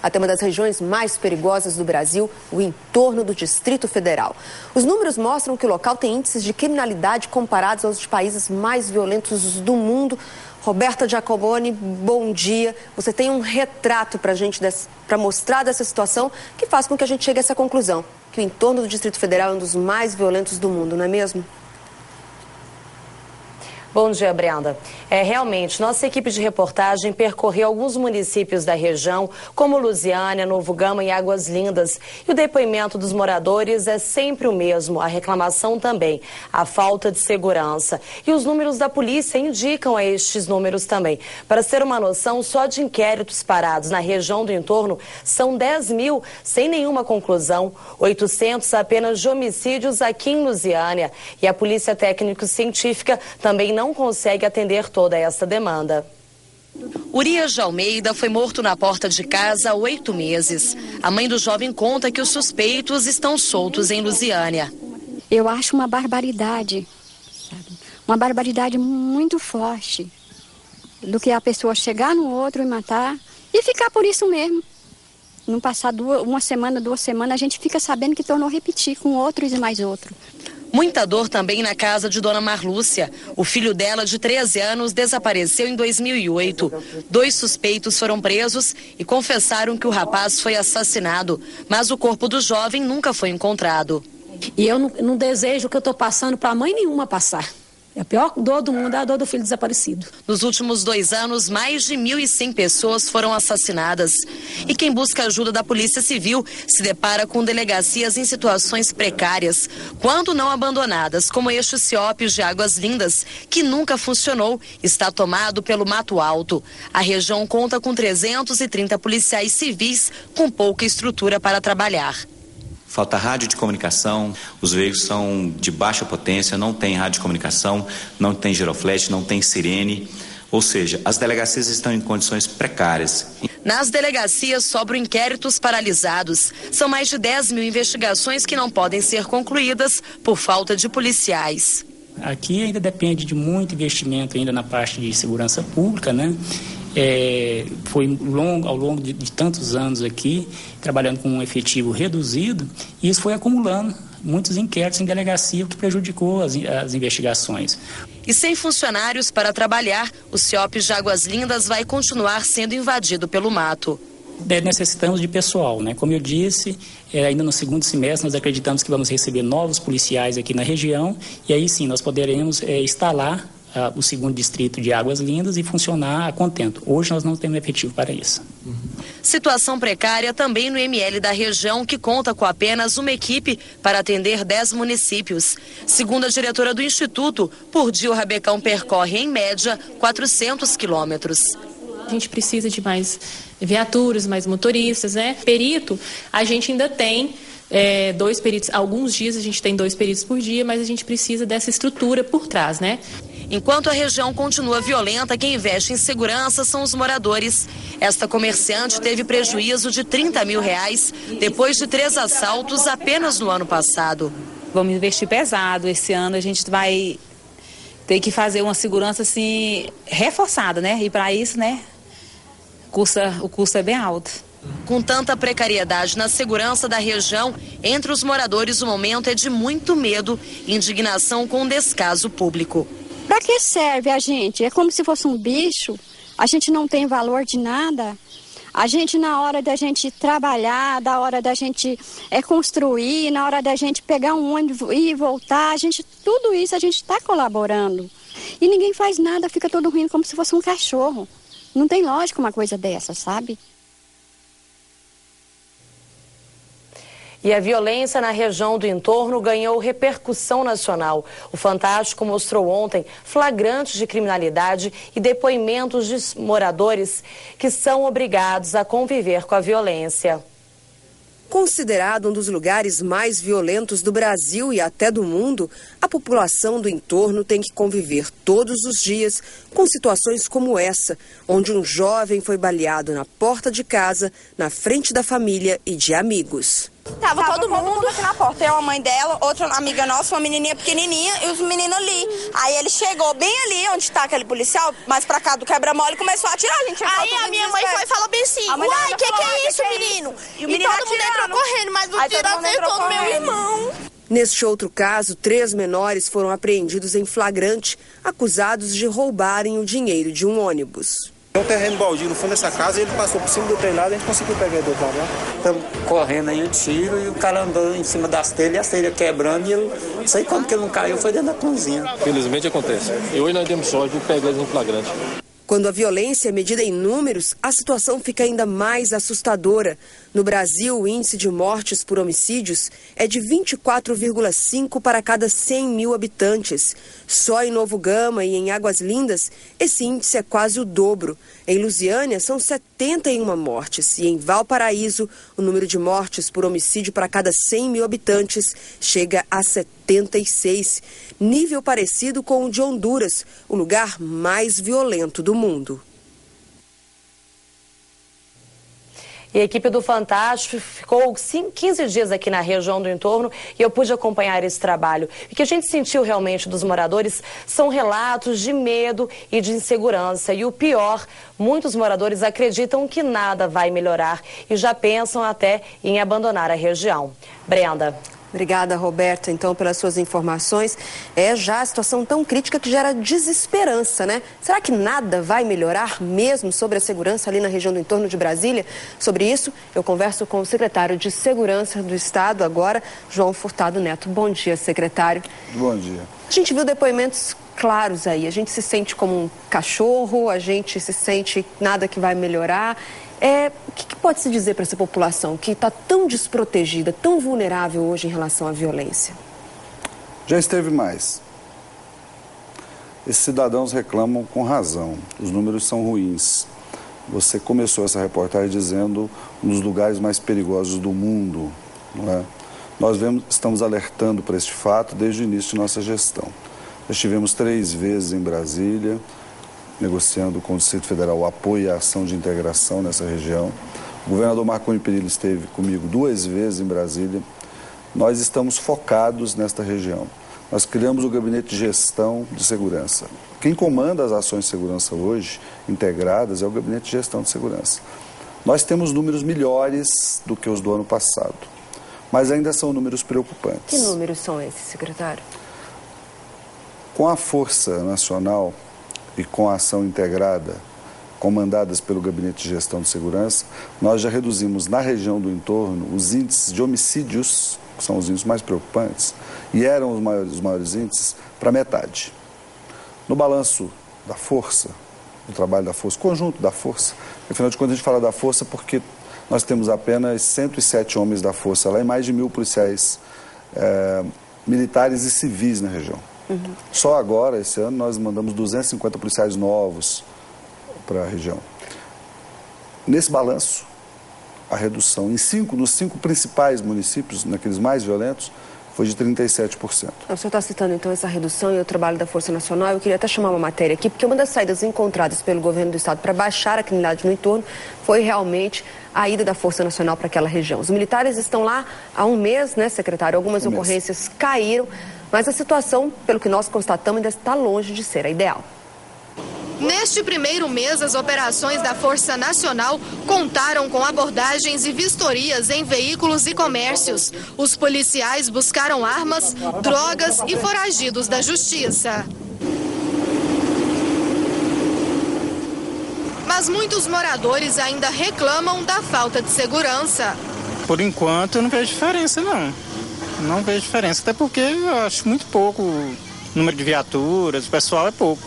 até uma das regiões mais perigosas do Brasil, o entorno do Distrito Federal. Os números mostram que o local tem índices de criminalidade comparados aos países mais violentos do mundo. Roberta Giacomoni, bom dia. Você tem um retrato para a gente, para mostrar dessa situação que faz com que a gente chegue a essa conclusão, que o entorno do Distrito Federal é um dos mais violentos do mundo, não é mesmo? Bom dia, Brenda. Realmente, nossa equipe de reportagem percorreu alguns municípios da região, como Lusiânia, Novo Gama e Águas Lindas. E o depoimento dos moradores é sempre o mesmo, a reclamação também, a falta de segurança. E os números da polícia indicam estes números também. Para ter uma noção, só de inquéritos parados na região do entorno são 10 mil, sem nenhuma conclusão, 800 apenas de homicídios aqui em Lusiânia. E a Polícia Técnico-Científica também não consegue atender toda essa demanda. Urias de Almeida foi morto na porta de casa há 8 meses. A mãe do jovem conta que os suspeitos estão soltos em Lusiânia. Eu acho uma barbaridade, sabe? Uma barbaridade muito forte do que a pessoa chegar no outro e matar e ficar por isso mesmo. Não passar uma semana, 2 semanas, a gente fica sabendo que tornou a repetir com outros e mais outros. Muita dor também na casa de Dona Marlúcia. O filho dela, de 13 anos, desapareceu em 2008. 2 suspeitos foram presos e confessaram que o rapaz foi assassinado, mas o corpo do jovem nunca foi encontrado. E eu não desejo o que eu estou passando para mãe nenhuma passar. A pior dor do mundo é a dor do filho desaparecido. Nos últimos 2 anos, mais de 1.100 pessoas foram assassinadas. E quem busca ajuda da Polícia Civil se depara com delegacias em situações precárias, quando não abandonadas, como este CIOP de Águas Lindas, que nunca funcionou, está tomado pelo Mato Alto. A região conta com 330 policiais civis com pouca estrutura para trabalhar. Falta rádio de comunicação, os veículos são de baixa potência, não tem rádio de comunicação, não tem giroflex, não tem sirene, ou seja, as delegacias estão em condições precárias. Nas delegacias sobram inquéritos paralisados. São mais de 10 mil investigações que não podem ser concluídas por falta de policiais. Aqui ainda depende de muito investimento ainda na parte de segurança pública, né? Foi ao longo de tantos anos aqui, trabalhando com um efetivo reduzido, e isso foi acumulando muitos inquéritos em delegacia, o que prejudicou as investigações. E sem funcionários para trabalhar, o CIOP de Águas Lindas vai continuar sendo invadido pelo mato. Necessitamos de pessoal, né? Como eu disse, ainda no segundo semestre nós acreditamos que vamos receber novos policiais aqui na região, e aí sim nós poderemos instalar o segundo distrito de Águas Lindas e funcionar a contento. Hoje nós não temos efetivo para isso. Situação precária também no ML da região, que conta com apenas uma equipe para atender 10 municípios. Segundo a diretora do Instituto, por dia o Rabecão percorre, em média, 400 quilômetros. A gente precisa de mais viaturas, mais motoristas, né? Perito, a gente ainda tem 2 peritos. Alguns dias a gente tem 2 peritos por dia, mas a gente precisa dessa estrutura por trás, né? Enquanto a região continua violenta, quem investe em segurança são os moradores. Esta comerciante teve prejuízo de R$30 mil depois de 3 assaltos apenas no ano passado. Vamos investir pesado. Esse ano a gente vai ter que fazer uma segurança assim reforçada, né? E para isso, né, o custo é bem alto. Com tanta precariedade na segurança da região, entre os moradores o momento é de muito medo e indignação com o descaso público. Para que serve a gente? É como se fosse um bicho. A gente não tem valor de nada. A gente, na hora da gente trabalhar, da hora da gente construir, na hora da gente pegar um ônibus e voltar, tudo isso a gente está colaborando. E ninguém faz nada, fica todo rindo como se fosse um cachorro. Não tem lógica uma coisa dessa, sabe? E a violência na região do entorno ganhou repercussão nacional. O Fantástico mostrou ontem flagrantes de criminalidade e depoimentos de moradores que são obrigados a conviver com a violência. Considerado um dos lugares mais violentos do Brasil e até do mundo, a população do entorno tem que conviver todos os dias com situações como essa, onde um jovem foi baleado na porta de casa, na frente da família e de amigos. Tava todo mundo aqui na porta. Eu, a mãe dela, outra amiga nossa, uma menininha pequenininha e os meninos ali. Aí ele chegou bem ali onde tá aquele policial, mais pra cá do quebra-mola, e começou a atirar a gente. Aí a minha mãe foi e falou bem assim: uai, que é isso, menina? todo mundo entrou correndo, mas o tiro acertou no meu irmão. Neste outro caso, 3 menores foram apreendidos em flagrante, acusados de roubarem o dinheiro de um ônibus. Tem um terreno baldio no fundo dessa casa e ele passou por cima do telhado e a gente conseguiu pegar ele do outro lado lá. Estamos correndo aí o tiro e o cara andou em cima das telhas e as telhas quebrando e ele, não sei como que ele não caiu, foi dentro da cozinha. Felizmente acontece. E hoje nós demos sorte de pegar eles em flagrante. Quando a violência é medida em números, a situação fica ainda mais assustadora. No Brasil, o índice de mortes por homicídios é de 24,5 para cada 100 mil habitantes. Só em Novo Gama e em Águas Lindas, esse índice é quase o dobro. Em Lusiânia, são 71 mortes. E em Valparaíso, o número de mortes por homicídio para cada 100 mil habitantes chega a 76. Nível parecido com o de Honduras, o lugar mais violento do mundo. E a equipe do Fantástico ficou 15 dias aqui na região do entorno e eu pude acompanhar esse trabalho. O que a gente sentiu realmente dos moradores são relatos de medo e de insegurança. E o pior, muitos moradores acreditam que nada vai melhorar e já pensam até em abandonar a região. Brenda. Obrigada, Roberta, então, pelas suas informações. É já a situação tão crítica que gera desesperança, né? Será que nada vai melhorar mesmo sobre a segurança ali na região do entorno de Brasília? Sobre isso, eu converso com o secretário de Segurança do Estado agora, João Furtado Neto. Bom dia, secretário. Bom dia. A gente viu depoimentos claros aí. A gente se sente como um cachorro, a gente se sente nada que vai melhorar. O que pode se dizer para essa população que está tão desprotegida, tão vulnerável hoje em relação à violência? Já esteve mais. Esses cidadãos reclamam com razão. Os números são ruins. Você começou essa reportagem dizendo um dos lugares mais perigosos do mundo, não é? Nós estamos alertando para este fato desde o início de nossa gestão. Já estivemos 3 vezes em Brasília, negociando com o Distrito Federal o apoio e a ação de integração nessa região. O governador Marconi Perillo esteve comigo 2 vezes em Brasília. Nós estamos focados nesta região. Nós criamos o Gabinete de Gestão de Segurança. Quem comanda as ações de segurança hoje, integradas, é o Gabinete de Gestão de Segurança. Nós temos números melhores do que os do ano passado, mas ainda são números preocupantes. Que números são esses, secretário? Com a Força Nacional e com a ação integrada, comandadas pelo Gabinete de Gestão de Segurança, nós já reduzimos na região do entorno os índices de homicídios, que são os índices mais preocupantes, e eram os maiores índices, para metade. No balanço da Força, do trabalho da Força, conjunto da Força, afinal de contas a gente fala da Força porque nós temos apenas 107 homens da Força lá e mais de 1.000 policiais militares e civis na região. Só agora, esse ano, nós mandamos 250 policiais novos para a região. Nesse balanço, a redução nos 5 principais municípios, naqueles mais violentos, foi de 37%. O senhor está citando, então, essa redução e o trabalho da Força Nacional. Eu queria até chamar uma matéria aqui, porque uma das saídas encontradas pelo governo do Estado para baixar a criminalidade no entorno foi realmente a ida da Força Nacional para aquela região. Os militares estão lá há 1 mês, né, secretário? Algumas ocorrências caíram, mas a situação, pelo que nós constatamos, ainda está longe de ser a ideal. Neste primeiro mês, as operações da Força Nacional contaram com abordagens e vistorias em veículos e comércios. Os policiais buscaram armas, drogas e foragidos da justiça. Mas muitos moradores ainda reclamam da falta de segurança. Por enquanto, eu não vejo diferença, não. Não vejo diferença, até porque eu acho muito pouco o número de viaturas, o pessoal é pouco.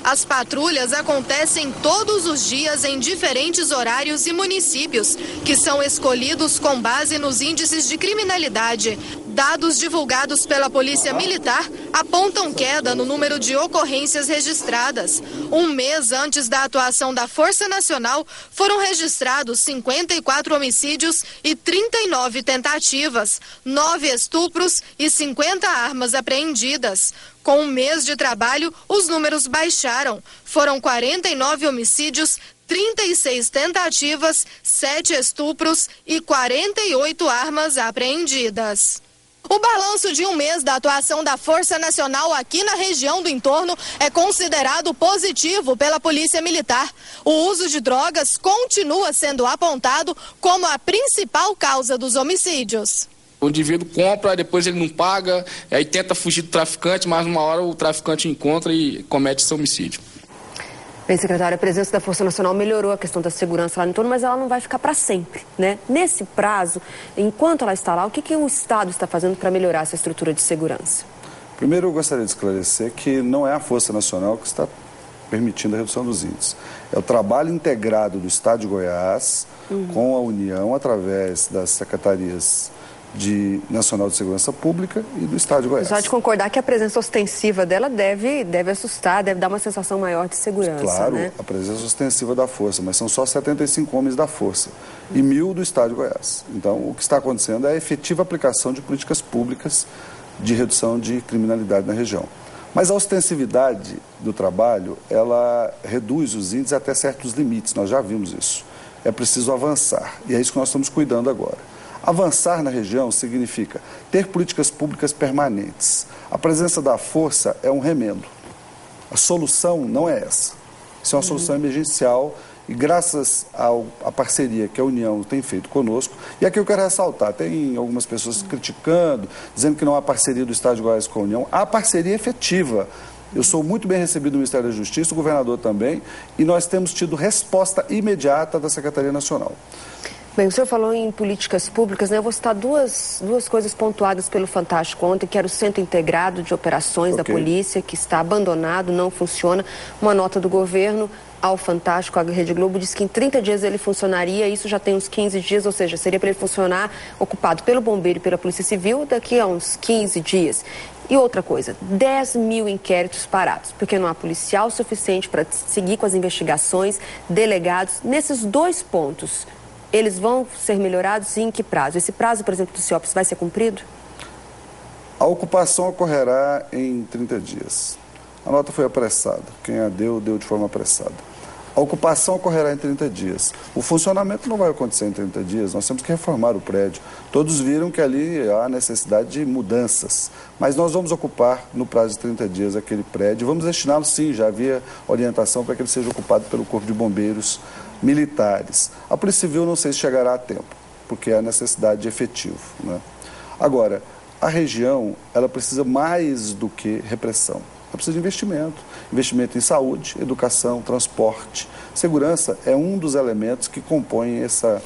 As patrulhas acontecem todos os dias em diferentes horários e municípios, que são escolhidos com base nos índices de criminalidade. Dados divulgados pela Polícia Militar apontam queda no número de ocorrências registradas. 1 mês antes da atuação da Força Nacional, foram registrados 54 homicídios e 39 tentativas, 9 estupros e 50 armas apreendidas. Com 1 mês de trabalho, os números baixaram. Foram 49 homicídios, 36 tentativas, 7 estupros e 48 armas apreendidas. O balanço de um mês da atuação da Força Nacional aqui na região do entorno é considerado positivo pela Polícia Militar. O uso de drogas continua sendo apontado como a principal causa dos homicídios. O indivíduo compra, depois ele não paga, aí tenta fugir do traficante, mas uma hora o traficante encontra e comete seu homicídio. Bem, secretário, a presença da Força Nacional melhorou a questão da segurança lá no entorno, mas ela não vai ficar para sempre, né? Nesse prazo, enquanto ela está lá, o que o Estado está fazendo para melhorar essa estrutura de segurança? Primeiro, eu gostaria de esclarecer que não é a Força Nacional que está permitindo a redução dos índices. É o trabalho integrado do Estado de Goiás com a União, através das secretarias Nacional de Segurança Pública e do Estado de Goiás. Só de concordar que a presença ostensiva dela deve assustar, deve dar uma sensação maior de segurança. Claro, né? A presença ostensiva da Força, mas são só 75 homens da Força e 1.000 do Estado de Goiás. Então, o que está acontecendo é a efetiva aplicação de políticas públicas de redução de criminalidade na região. Mas a ostensividade do trabalho, ela reduz os índices até certos limites, nós já vimos isso. É preciso avançar, e é isso que nós estamos cuidando agora. Avançar na região significa ter políticas públicas permanentes. A presença da força é um remendo. A solução não é essa. Isso é uma solução emergencial e graças à parceria que a União tem feito conosco, e aqui eu quero ressaltar, tem algumas pessoas criticando, dizendo que não há parceria do Estado de Goiás com a União. Há parceria efetiva. Eu sou muito bem recebido no Ministério da Justiça, o governador também, e nós temos tido resposta imediata da Secretaria Nacional. Bem, o senhor falou em políticas públicas, né? Eu vou citar duas coisas pontuadas pelo Fantástico ontem, que era o Centro Integrado de Operações da Polícia, que está abandonado, não funciona. Uma nota do governo ao Fantástico, a Rede Globo, diz que em 30 dias ele funcionaria, isso já tem uns 15 dias, ou seja, seria para ele funcionar ocupado pelo Bombeiro e pela Polícia Civil daqui a uns 15 dias. E outra coisa, 10 mil inquéritos parados, porque não há policial suficiente para seguir com as investigações, delegados. Nesses dois pontos, eles vão ser melhorados e em que prazo? Esse prazo, por exemplo, do CIOPS vai ser cumprido? A ocupação ocorrerá em 30 dias. A nota foi apressada. Quem a deu de forma apressada. A ocupação ocorrerá em 30 dias. O funcionamento não vai acontecer em 30 dias. Nós temos que reformar o prédio. Todos viram que ali há necessidade de mudanças. Mas nós vamos ocupar, no prazo de 30 dias, aquele prédio. Vamos destiná-lo, sim, já havia orientação para que ele seja ocupado pelo Corpo de Bombeiros militares. A Polícia Civil não sei se chegará a tempo, porque há necessidade de efetivo, né? Agora, a região, ela precisa mais do que repressão. Ela precisa de investimento. Investimento em saúde, educação, transporte. Segurança é um dos elementos que compõem essa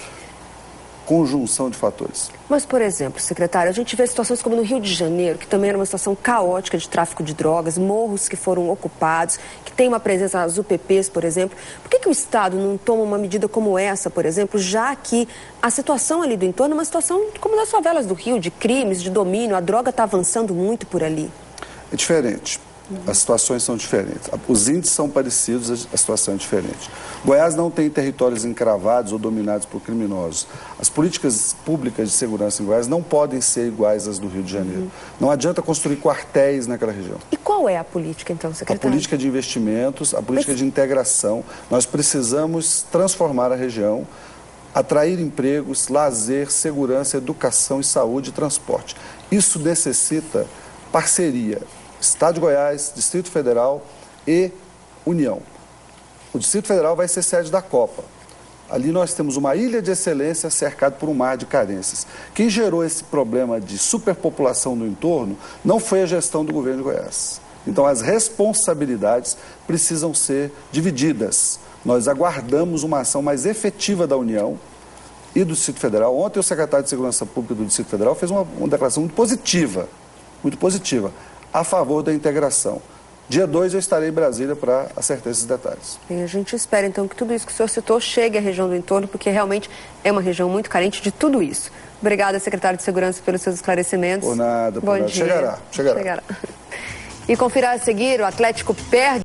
conjunção de fatores. Mas, por exemplo, secretário, a gente vê situações como no Rio de Janeiro, que também era uma situação caótica de tráfico de drogas, morros que foram ocupados, que tem uma presença das UPPs, por exemplo. Por que o Estado não toma uma medida como essa, por exemplo, já que a situação ali do entorno é uma situação como nas favelas do Rio, de crimes, de domínio, a droga está avançando muito por ali? É diferente. As situações são diferentes. Os índices são parecidos, a situação é diferente. Goiás não tem territórios encravados ou dominados por criminosos. As políticas públicas de segurança em Goiás não podem ser iguais às do Rio de Janeiro. Não adianta construir quartéis naquela região. E qual é a política, então, secretário? A política de investimentos, a política de integração. Nós precisamos transformar a região, atrair empregos, lazer, segurança, educação e saúde e transporte. Isso necessita parceria. Estado de Goiás, Distrito Federal e União. O Distrito Federal vai ser sede da Copa. Ali nós temos uma ilha de excelência cercada por um mar de carências. Quem gerou esse problema de superpopulação no entorno não foi a gestão do governo de Goiás. Então as responsabilidades precisam ser divididas. Nós aguardamos uma ação mais efetiva da União e do Distrito Federal. Ontem o secretário de Segurança Pública do Distrito Federal fez uma declaração muito positiva, a favor da integração. Dia 2 eu estarei em Brasília para acertar esses detalhes. E a gente espera então que tudo isso que o senhor citou chegue à região do entorno, porque realmente é uma região muito carente de tudo isso. Obrigada, secretário de Segurança, pelos seus esclarecimentos. Por nada, Bom dia. Chegará. E confira a seguir, o Atlético perde